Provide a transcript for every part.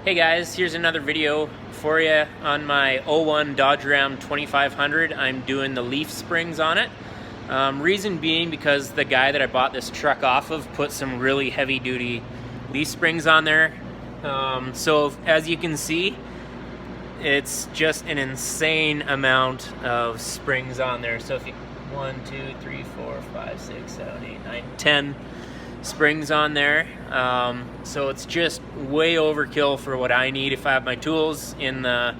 Hey guys, here's another video for you on my '01 Dodge Ram 2500. I'm doing the leaf springs on it. Reason being because the guy that I bought this truck off of put some really heavy duty leaf springs on there. So as you can see, it's just an insane amount of springs on there. So if you 1, 2, 3, 4, 5, 6, 7, 8, 9, 10 springs on there. So it's just way overkill for what I need. If I have my tools in the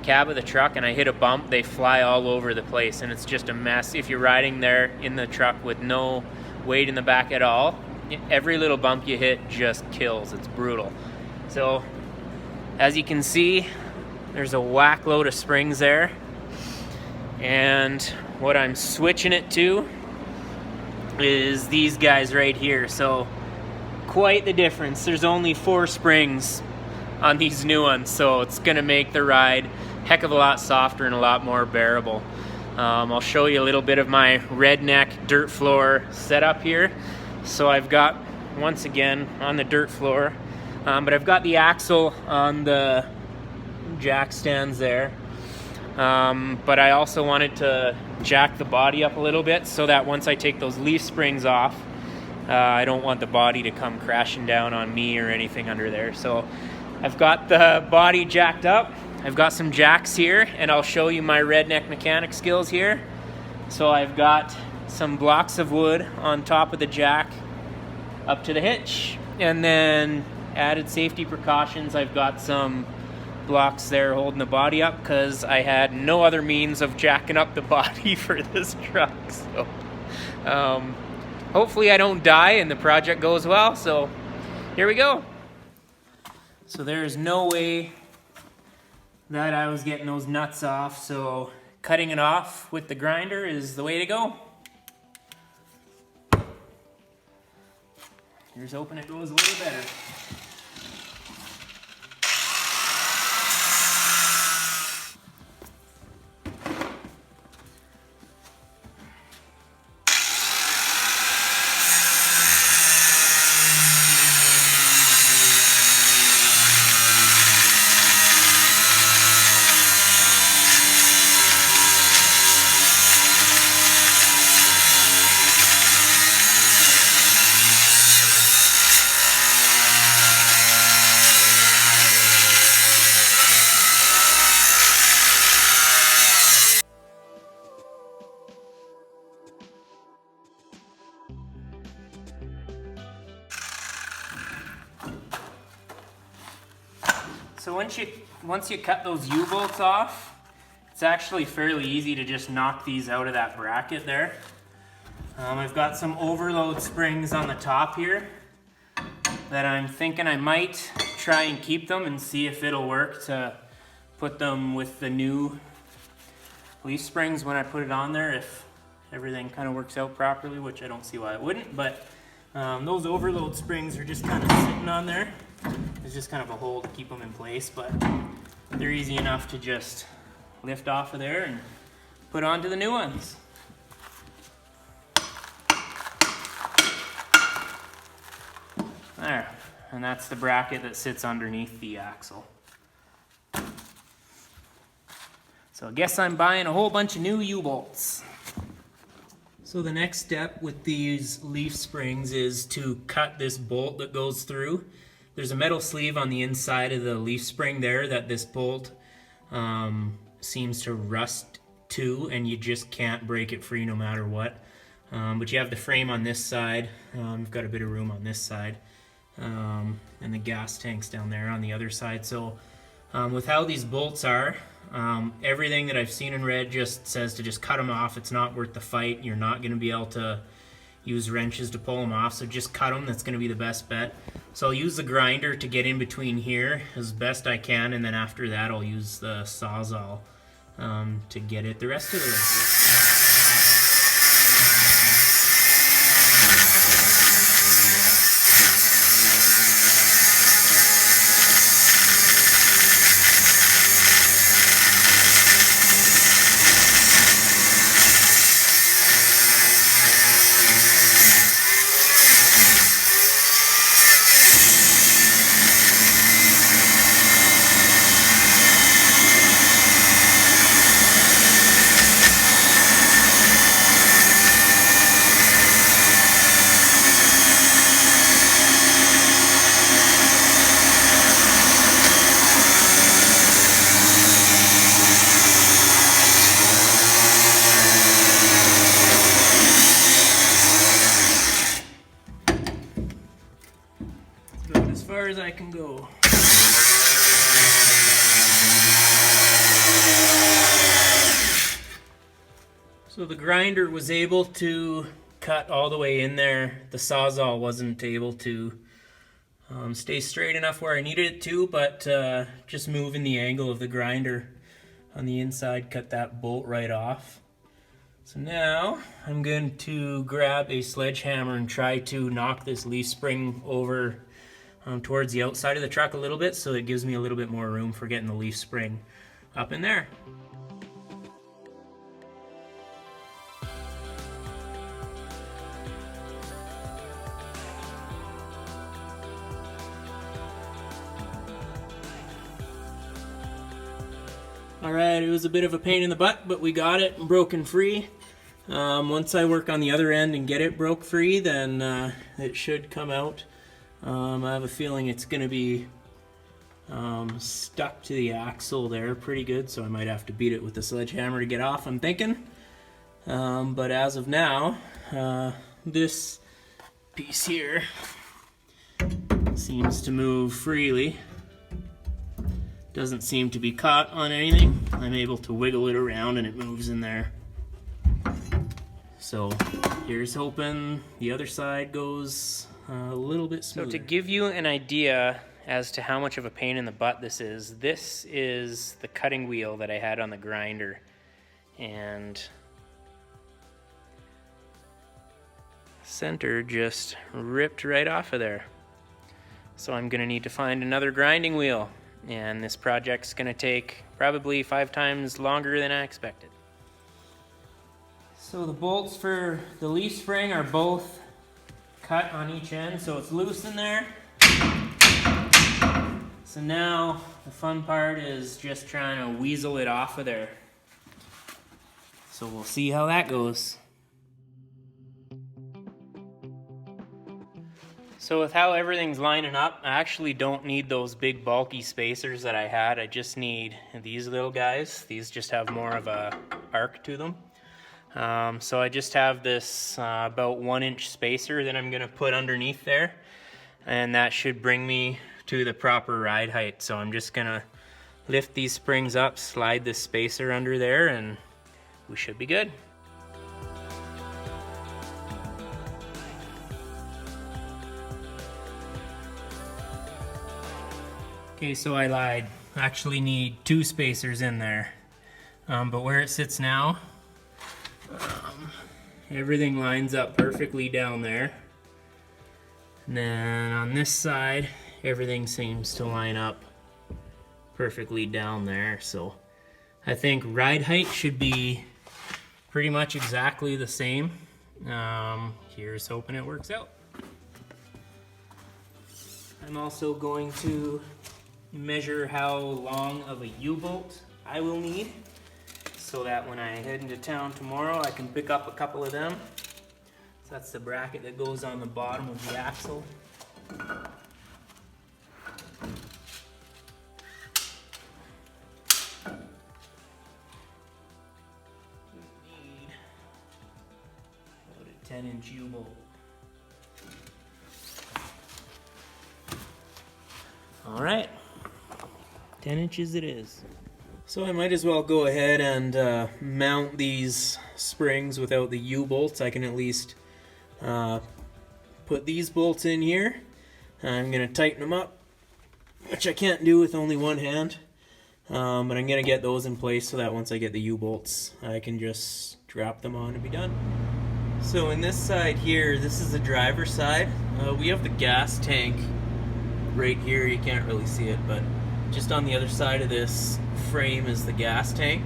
cab of the truck and I hit a bump, they fly all over the place and it's just a mess. If you're riding there in the truck with no weight in the back at all, every little bump you hit just kills. It's brutal. So as you can see, there's a whack load of springs there, and what I'm switching it to is these guys right here. So quite the difference. There's only 4 springs on these new ones, so it's gonna make the ride a heck of a lot softer and a lot more bearable. I'll show you a little bit of my redneck dirt floor setup here. So I've got, once again, on the dirt floor, but I've got the axle on the jack stands there. But I also wanted to jack the body up a little bit so that once I take those leaf springs off, I don't want the body to come crashing down on me or anything under there. So I've got the body jacked up. I've got some jacks here, and I'll show you my redneck mechanic skills here. So I've got some blocks of wood on top of the jack up to the hitch, and then added safety precautions. I've got some blocks there holding the body up because I had no other means of jacking up the body for this truck. So hopefully I don't die and the project goes well. So here we go. So there's no way that I was getting those nuts off, so cutting it off with the grinder is the way to go. Here's hoping it goes a little better. So once you cut those U-bolts off, it's actually fairly easy to just knock these out of that bracket there. I've got some overload springs on the top here that I'm thinking I might try and keep them and see if it'll work to put them with the new leaf springs when I put it on there, if everything kind of works out properly, which I don't see why it wouldn't. But those overload springs are just kind of sitting on there. It's just kind of a hole to keep them in place, but they're easy enough to just lift off of there and put onto the new ones. There, and that's the bracket that sits underneath the axle. So I guess I'm buying a whole bunch of new U-bolts. So the next step with these leaf springs is to cut this bolt that goes through. There's a metal sleeve on the inside of the leaf spring there that this bolt seems to rust to, and you just can't break it free no matter what. But you have the frame on this side. You've got a bit of room on this side, and the gas tank's down there on the other side. So with how these bolts are, everything that I've seen and read just says to just cut them off. It's not worth the fight. You're not going to be able to use wrenches to pull them off, so just cut them. That's going to be the best bet. So I'll use the grinder to get in between here as best I can, and then after that I'll use the Sawzall to get it the rest of the way. go. So the grinder was able to cut all the way in there. The Sawzall wasn't able to stay straight enough where I needed it to, but just moving the angle of the grinder on the inside cut that bolt right off. So now I'm going to grab a sledgehammer and try to knock this leaf spring over towards the outside of the truck a little bit, so it gives me a little bit more room for getting the leaf spring up in there. Alright, it was a bit of a pain in the butt, but we got it broken free. Once I work on the other end and get it broke free, then it should come out. I have a feeling it's going to be stuck to the axle there pretty good, so I might have to beat it with the sledgehammer to get off, I'm thinking. But as of now, this piece here seems to move freely. Doesn't seem to be caught on anything. I'm able to wiggle it around and it moves in there. So here's hoping the other side goes a little bit smoother. So to give you an idea as to how much of a pain in the butt this is the cutting wheel that I had on the grinder. And center just ripped right off of there. So I'm gonna need to find another grinding wheel. And this project's gonna take probably 5 times longer than I expected. So the bolts for the leaf spring are both cut on each end, so it's loose in there. So now the fun part is just trying to weasel it off of there. So we'll see how that goes. So with how everything's lining up, I actually don't need those big bulky spacers that I had. I just need these little guys. These just have more of a arc to them. So I just have this about 1-inch spacer that I'm gonna put underneath there, and that should bring me to the proper ride height. So I'm just gonna lift these springs up, slide this spacer under there, and we should be good. Okay, so I lied. I actually need 2 spacers in there. But where it sits now, everything lines up perfectly down there. And then on this side, everything seems to line up perfectly down there. So I think ride height should be pretty much exactly the same. Here's hoping it works out. I'm also going to measure how long of a U-bolt I will need, so that when I head into town tomorrow I can pick up a couple of them. So that's the bracket that goes on the bottom of the axle. Need about a 10-inch U-bolt. All right. 10 inches it is. So I might as well go ahead and mount these springs without the U-bolts. I can at least put these bolts in here. I'm going to tighten them up, which I can't do with only one hand. But I'm going to get those in place so that once I get the U-bolts, I can just drop them on and be done. So in this side here, this is the driver's side. We have the gas tank right here. You can't really see it, but just on the other side of this frame is the gas tank.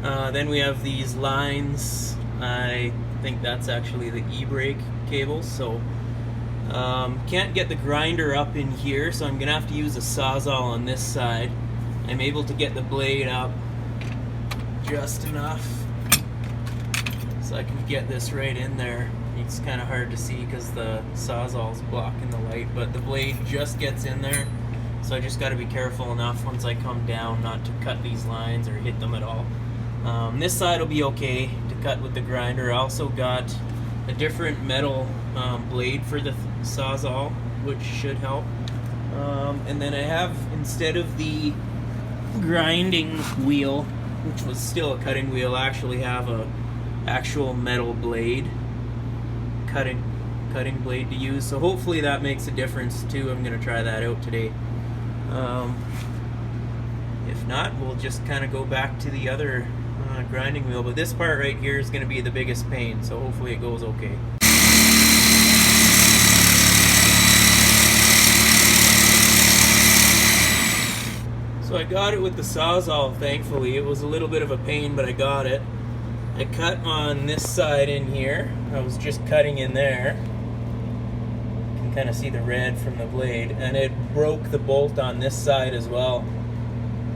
Then we have these lines. I think that's actually the e-brake cables. So can't get the grinder up in here, so I'm gonna have to use a Sawzall on this side. I'm able to get the blade up just enough so I can get this right in there. It's kind of hard to see because the Sawzall's blocking the light, but the blade just gets in there. So I just got to be careful enough once I come down not to cut these lines or hit them at all. This side will be okay to cut with the grinder. I also got a different metal blade for the Sawzall, which should help. And then I have, instead of the grinding wheel, which was still a cutting wheel, I actually have a actual metal blade, cutting blade to use. So hopefully that makes a difference too. I'm gonna try that out today. If not, we'll just kind of go back to the other grinding wheel. But this part right here is gonna be the biggest pain, so hopefully it goes okay. So I got it with the Sawzall, thankfully. It was a little bit of a pain, but I got it. I cut on this side in here. I was just cutting in there. You can kind of see the red from the blade. And it broke the bolt on this side as well.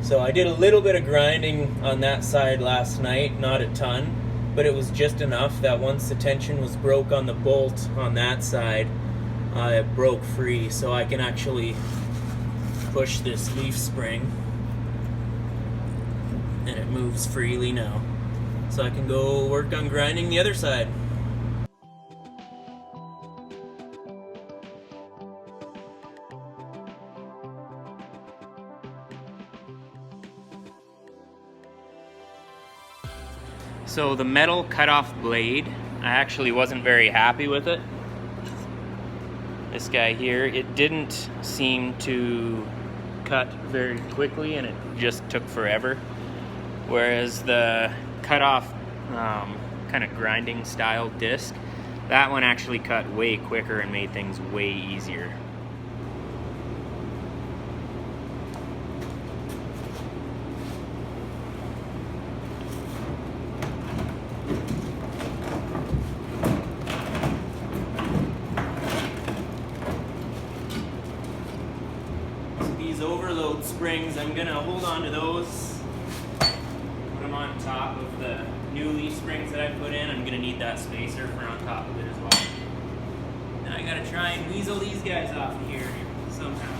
So I did a little bit of grinding on that side last night, not a ton, but it was just enough that once the tension was broke on the bolt on that side, it broke free. So I can actually push this leaf spring and it moves freely now. So I can go work on grinding the other side. So the metal cut-off blade, I actually wasn't very happy with it. This guy here, it didn't seem to cut very quickly and it just took forever. Whereas the cut-off kind of grinding style disc, that one actually cut way quicker and made things way easier. These overload springs, I'm gonna hold on to those, put them on top of the new leaf springs that I put in. I'm gonna need that spacer for on top of it as well. Now I gotta try and weasel these guys off of here somehow.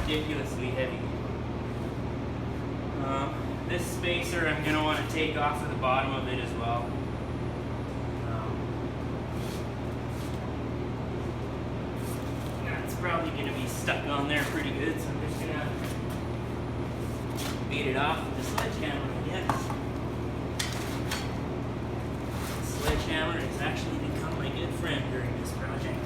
Ridiculously heavy. This spacer I'm going to want to take off of the bottom of it as well. That's probably going to be stuck on there pretty good, so I'm just going to beat it off with the sledgehammer, I guess. The sledgehammer has actually become my good friend during this project.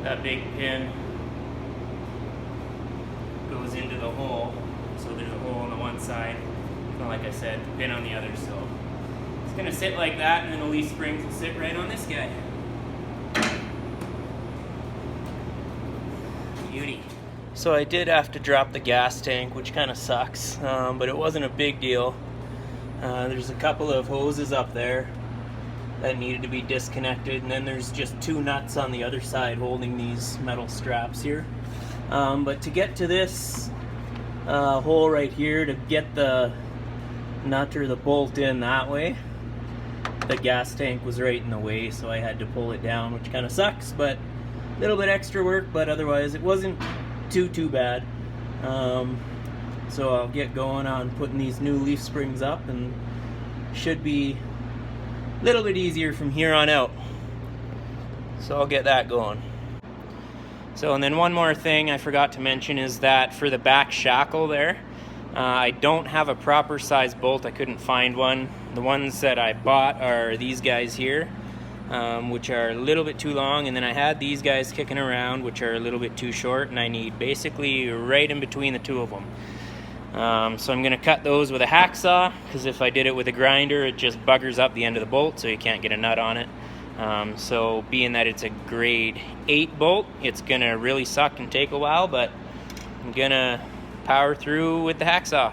That big pin goes into the hole, so there's a hole on the one side, and like I said, the pin on the other, so it's going to sit like that, and then the leaf springs will sit right on this guy. Beauty. So I did have to drop the gas tank, which kind of sucks, but it wasn't a big deal. There's a couple of hoses up there that needed to be disconnected, and then there's just two nuts on the other side holding these metal straps here. But to get to this hole right here, to get the nut or the bolt in that way, the gas tank was right in the way, so I had to pull it down, which kind of sucks, but a little bit extra work, but otherwise it wasn't too bad. So I'll get going on putting these new leaf springs up, and should be little bit easier from here on out. So I'll get that going. So, and then one more thing I forgot to mention is that for the back shackle there, I don't have a proper size bolt. I couldn't find one. The ones that I bought are these guys here, which are a little bit too long, and then I had these guys kicking around, which are a little bit too short, and I need basically right in between the two of them. So I'm going to cut those with a hacksaw, because if I did it with a grinder, it just buggers up the end of the bolt, so you can't get a nut on it. So being that it's a grade 8 bolt, it's going to really suck and take a while, but I'm going to power through with the hacksaw.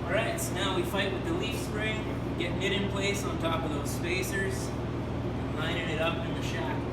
Alright, so now we fight with the leaf spring, getting it in place on top of those spacers, lining it up in the shackles.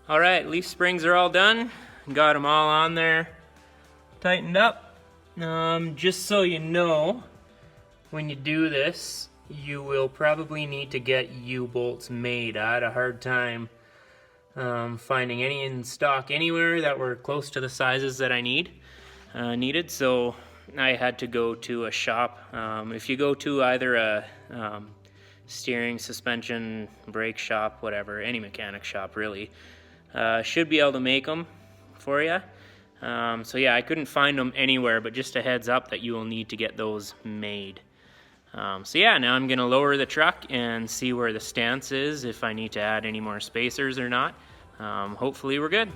All right, leaf springs are all done. Got them all on there, tightened up. Just so you know, when you do this, you will probably need to get U-bolts made. I had a hard time finding any in stock anywhere that were close to the sizes that I needed, so I had to go to a shop. If you go to either a steering, suspension, brake shop, whatever, any mechanic shop really, should be able to make them for you. So yeah, I couldn't find them anywhere, but just a heads up that you will need to get those made. So yeah, now I'm going to lower the truck and see where the stance is, if I need to add any more spacers or not. Hopefully we're good.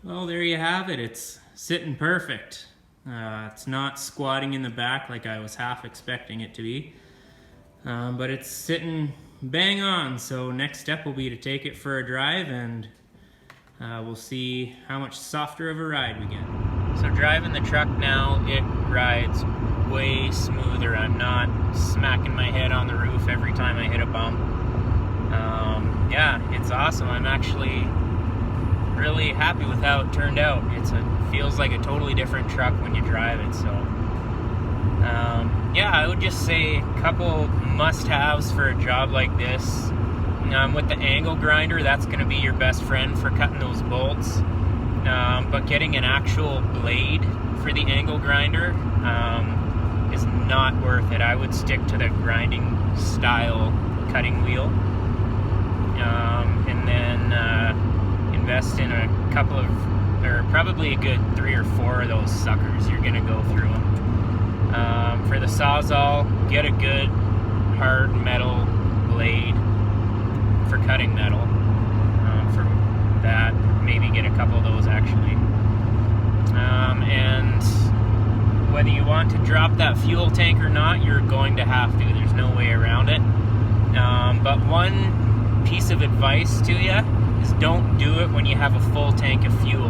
Well, there you have it. It's sitting perfect. It's not squatting in the back like I was half expecting it to be, but it's sitting bang on. So next step will be to take it for a drive, and we'll see how much softer of a ride we get. So driving the truck now, it rides way smoother. I'm not smacking my head on the roof every time I hit a bump. Yeah, it's awesome. I'm actually really happy with how it turned out. It feels like a totally different truck when you drive it. So yeah, I would just say a couple must-haves for a job like this. With the angle grinder, that's going to be your best friend for cutting those bolts, but getting an actual blade for the angle grinder is not worth it. I would stick to the grinding style cutting wheel, and then invest in a couple of, or probably a good 3 or 4 of those suckers. You're gonna go through them. For the Sawzall, get a good hard metal blade for cutting metal. For that, maybe get a couple of those actually. And whether you want to drop that fuel tank or not, you're going to have to. There's no way around it. But one piece of advice to you is don't do it when you have a full tank of fuel.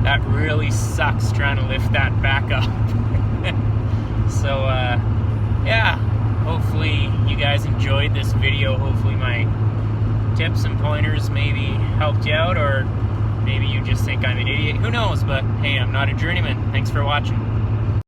That really sucks trying to lift that back up. So yeah, hopefully you guys enjoyed this video. Hopefully my tips and pointers maybe helped you out, or maybe you just think I'm an idiot. Who knows? But hey, I'm not a journeyman. Thanks for watching.